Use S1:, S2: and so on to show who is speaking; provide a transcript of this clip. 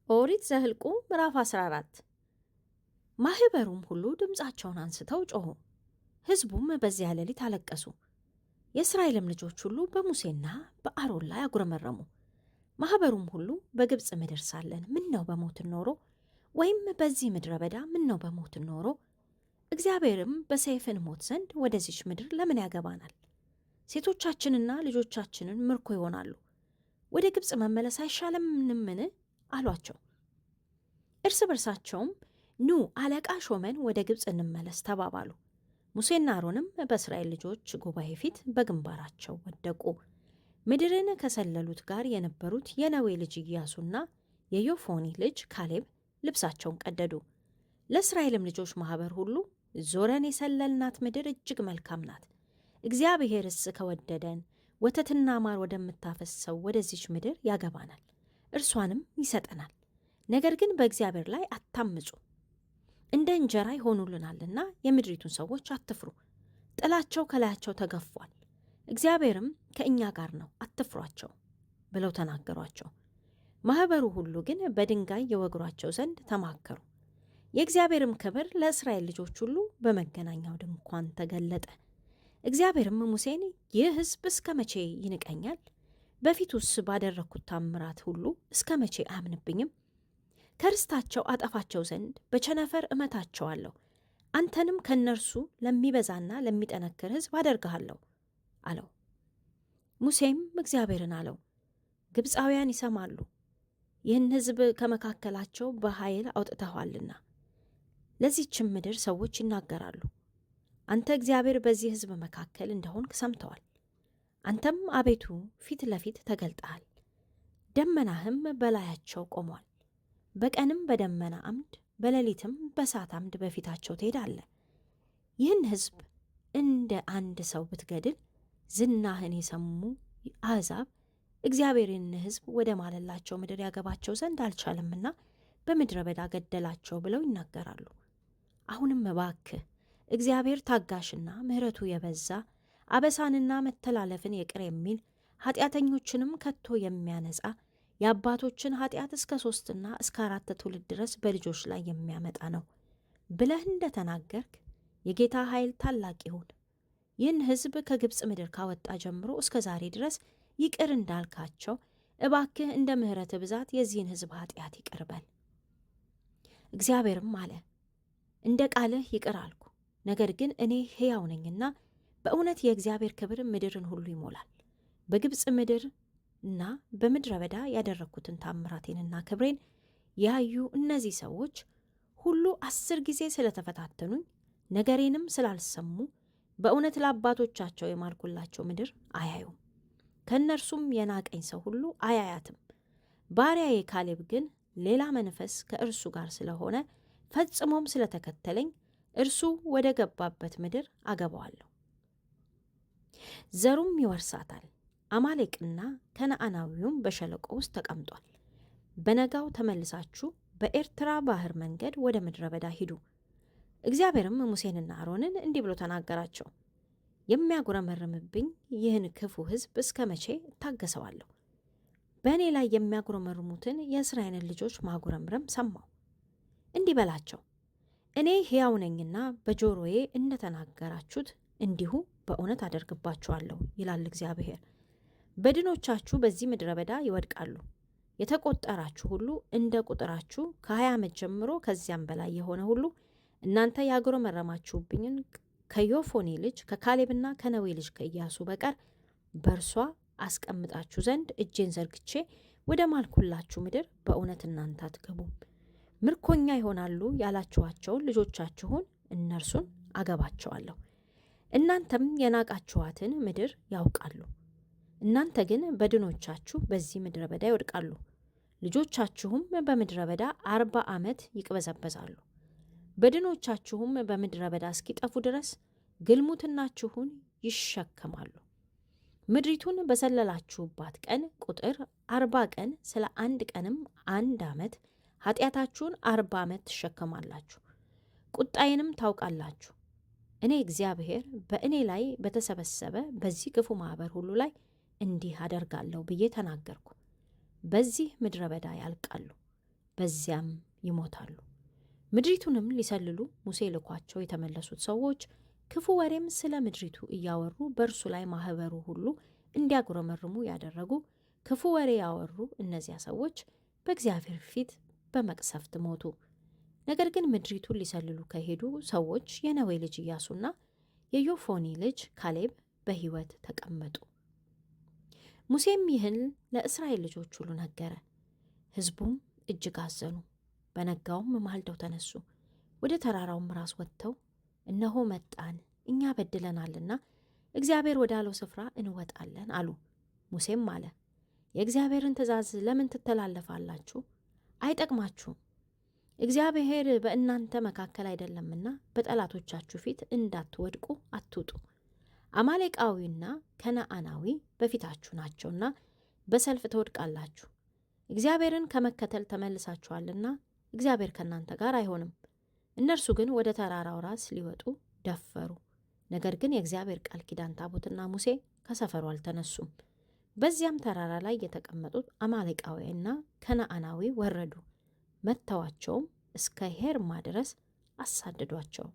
S1: ኦሪት ዘኍልቍ ምዕራፍ 14 ማኅበሩም ሁሉ ድምፃቸውን አንስተው ጮኹ፣ ሕዝቡም በዚያ ሌሊት አለቀሱ። የእስራኤልም ልጆች ሁሉ በሙሴና በአሮን ላይ አጉረመረሙ። ማኅበሩም ሁሉ በግብፅ ምድር ሳለን ምነው በሞትን ኖሮ፣ ወይም በዚህ ምድረ በዳ ምነው በሞትን ኖሮ፣ እግዚአብሔርም በሰይፍ እንሞት ዘንድ ወደዚች ምድር ለምን ያገባናል? ሴቶቻችንና ልጆቻችንን ምርኮ ይሆናሉ። ወደ ግብፅ መመለስ አይሻለምምን? አሏቸው። እርስ በርሳቸውም ኑ አለቃ ሾመን ወደ ግብፅ እንመለስ ተባባሉ። ሙሴና አሮንም በእስራኤል ልጆች ጉባኤ ፊት በግንባራቸው ወደቁ። ምድርን ከሰለሉት ጋር የነበሩት የነዌ ልጅ ኢያሱና የዮፎኒ ልጅ ካሌብ ልብሳቸውን ቀደዱ። ለእስራኤልም ልጆች ማኅበር ሁሉ ዞረን የሰለልናት ምድር እጅግ መልካም ናት። እግዚአብሔርስ ከወደደን ወተትና ማር ወደምታፈሰው ወደዚች ምድር ያገባናል፣ እርሷንም ይሰጠናል። ነገር ግን በእግዚአብሔር ላይ አታምፁ፣ እንደ እንጀራ ይሆኑልናልና የምድሪቱን ሰዎች አትፍሩ። ጥላቸው ከላያቸው ተገፏል፣ እግዚአብሔርም ከእኛ ጋር ነው፣ አትፍሯቸው ብለው ተናገሯቸው። ማኅበሩ ሁሉ ግን በድንጋይ የወግሯቸው ዘንድ ተማከሩ። የእግዚአብሔርም ክብር ለእስራኤል ልጆች ሁሉ በመገናኛው ድንኳን ተገለጠ። እግዚአብሔርም ሙሴን ይህ ሕዝብ እስከ መቼ ይንቀኛል? በፊቱስ ባደረግኩት ታምራት ሁሉ እስከ መቼ አያምንብኝም? ከርስታቸው አጠፋቸው ዘንድ በቸነፈር እመታቸዋለሁ፣ አንተንም ከእነርሱ ለሚበዛና ለሚጠነክር ሕዝብ አደርግሃለሁ አለው። ሙሴም እግዚአብሔርን አለው፣ ግብፃውያን ይሰማሉ፣ ይህን ሕዝብ ከመካከላቸው በኃይል አውጥተዋልና ለዚህችም ምድር ሰዎች ይናገራሉ። አንተ እግዚአብሔር በዚህ ሕዝብ መካከል እንደሆንክ ሰምተዋል። አንተም አቤቱ ፊት ለፊት ተገልጠሃል፣ ደመናህም በላያቸው ቆሟል። በቀንም በደመና አምድ በሌሊትም በእሳት አምድ በፊታቸው ትሄዳለህ። ይህን ሕዝብ እንደ አንድ ሰው ብትገድል ዝናህን የሰሙ አሕዛብ እግዚአብሔርን ሕዝብ ወደ ማለላቸው ምድር ያገባቸው ዘንድ አልቻለምና በምድረ በዳ ገደላቸው ብለው ይናገራሉ። አሁንም እባክህ እግዚአብሔር ታጋሽና ምሕረቱ የበዛ አበሳንና መተላለፍን ይቅር የሚል ኃጢአተኞችንም ከቶ የሚያነጻ የአባቶችን ኃጢአት እስከ 3ና እስከ 4 ትውልድ ድረስ በልጆች ላይ የሚያመጣ ነው ብለህ እንደተናገርክ የጌታ ኃይል ታላቅ ይሁን። ይህን ሕዝብ ከግብፅ ምድር ካወጣ ጀምሮ እስከ ዛሬ ድረስ ይቅር እንዳልካቸው እባክህ እንደ ምሕረት ብዛት የዚህን ሕዝብ ኃጢአት ይቅር በል። እግዚአብሔርም አለ፣ እንደ ቃልህ ይቅር አልኩ። ነገር ግን እኔ ሕያው ነኝና በእውነት የእግዚአብሔር ክብር ምድርን ሁሉ ይሞላል። በግብፅ ምድርና በምድረ በዳ ያደረግኩትን ታምራቴንና ክብሬን ያዩ እነዚህ ሰዎች ሁሉ 10 ጊዜ ስለተፈታተኑኝ ነገሬንም ስላልሰሙ በእውነት ለአባቶቻቸው የማልኩላቸው ምድር አያዩም። ከእነርሱም የናቀኝ ሰው ሁሉ አያያትም። ባሪያዬ ካሌብ ግን ሌላ መንፈስ ከእርሱ ጋር ስለሆነ ፈጽሞም ስለተከተለኝ እርሱ ወደ ገባበት ምድር አገባዋለሁ፣ ዘሩም ይወርሳታል። አማሌቅና ከነዓናዊውም በሸለቆ ውስጥ ተቀምጧል። በነጋው ተመልሳችሁ በኤርትራ ባህር መንገድ ወደ ምድረ በዳ ሂዱ። እግዚአብሔርም ሙሴንና አሮንን እንዲህ ብሎ ተናገራቸው፣ የሚያጉረመርምብኝ ይህን ክፉ ሕዝብ እስከ መቼ እታገሰዋለሁ? በእኔ ላይ የሚያጉረመርሙትን የእስራኤልን ልጆች ማጉረምረም ሰማሁ። እንዲህ በላቸው፣ እኔ ሕያው ነኝና በጆሮዬ እንደተናገራችሁት እንዲሁ በእውነት አደርግባችኋለሁ ይላል እግዚአብሔር። በድኖቻችሁ በዚህ ምድረ በዳ ይወድቃሉ። የተቆጠራችሁ ሁሉ እንደ ቁጥራችሁ ከ20 ዓመት ጀምሮ ከዚያም በላይ የሆነ ሁሉ እናንተ ያጉረመረማችሁብኝን ከዮፎኒ ልጅ ከካሌብና ከነዌ ልጅ ከኢያሱ በቀር በእርሷ አስቀምጣችሁ ዘንድ እጄን ዘርግቼ ወደ ማልኩላችሁ ምድር በእውነት እናንተ አትገቡም። ምርኮኛ ይሆናሉ ያላችኋቸውን ልጆቻችሁን እነርሱን አገባቸዋለሁ። እናንተም የናቃችኋትን ምድር ያውቃሉ። እናንተ ግን በድኖቻችሁ በዚህ ምድረ በዳ ይወድቃሉ። ልጆቻችሁም በምድረ በዳ 40 ዓመት ይቅበዘበዛሉ። በድኖቻችሁም በምድረ በዳ እስኪጠፉ ድረስ ግልሙትናችሁን ይሸከማሉ። ምድሪቱን በሰለላችሁባት ቀን ቁጥር 40 ቀን፣ ስለ 1 ቀንም 1 ዓመት ኃጢአታችሁን 40 ዓመት ትሸከማላችሁ። ቁጣዬንም ታውቃላችሁ። እኔ እግዚአብሔር በእኔ ላይ በተሰበሰበ በዚህ ክፉ ማኅበር ሁሉ ላይ እንዲህ አደርጋለሁ ብዬ ተናገርኩ። በዚህ ምድረ በዳ ያልቃሉ፣ በዚያም ይሞታሉ። ምድሪቱንም ሊሰልሉ ሙሴ ልኳቸው የተመለሱት ሰዎች ክፉ ወሬም ስለ ምድሪቱ እያወሩ በእርሱ ላይ ማኅበሩ ሁሉ እንዲያጉረመርሙ ያደረጉ ክፉ ወሬ ያወሩ እነዚያ ሰዎች በእግዚአብሔር ፊት በመቅሰፍት ሞቱ። ነገር ግን ምድሪቱን ሊሰልሉ ከሄዱ ሰዎች የነዌ ልጅ ኢያሱና የዮፎኒ ልጅ ካሌብ በሕይወት ተቀመጡ። ሙሴም ይህን ለእስራኤል ልጆች ሁሉ ነገረ። ሕዝቡም እጅግ አዘኑ። በነጋውም ማልደው ተነሱ፣ ወደ ተራራውም ራስ ወጥተው እነሆ መጣን፣ እኛ በድለናልና እግዚአብሔር ወዳለው ስፍራ እንወጣለን አሉ። ሙሴም አለ፣ የእግዚአብሔርን ትእዛዝ ለምን ትተላለፋላችሁ? አይጠቅማችሁም። እግዚአብሔር በእናንተ መካከል አይደለምና በጠላቶቻችሁ ፊት እንዳትወድቁ አትውጡ። አማሌቃዊና ከነዓናዊ በፊታችሁ ናቸውና በሰልፍ ትወድቃላችሁ። እግዚአብሔርን ከመከተል ተመልሳችኋልና እግዚአብሔር ከእናንተ ጋር አይሆንም። እነርሱ ግን ወደ ተራራው ራስ ሊወጡ ደፈሩ። ነገር ግን የእግዚአብሔር ቃል ኪዳን ታቦትና ሙሴ ከሰፈሩ አልተነሱም። በዚያም ተራራ ላይ የተቀመጡት አማሌቃዊና ከነዓናዊ ወረዱ፣ መተዋቸውም እስከ ሄርማ ድረስ አሳደዷቸው።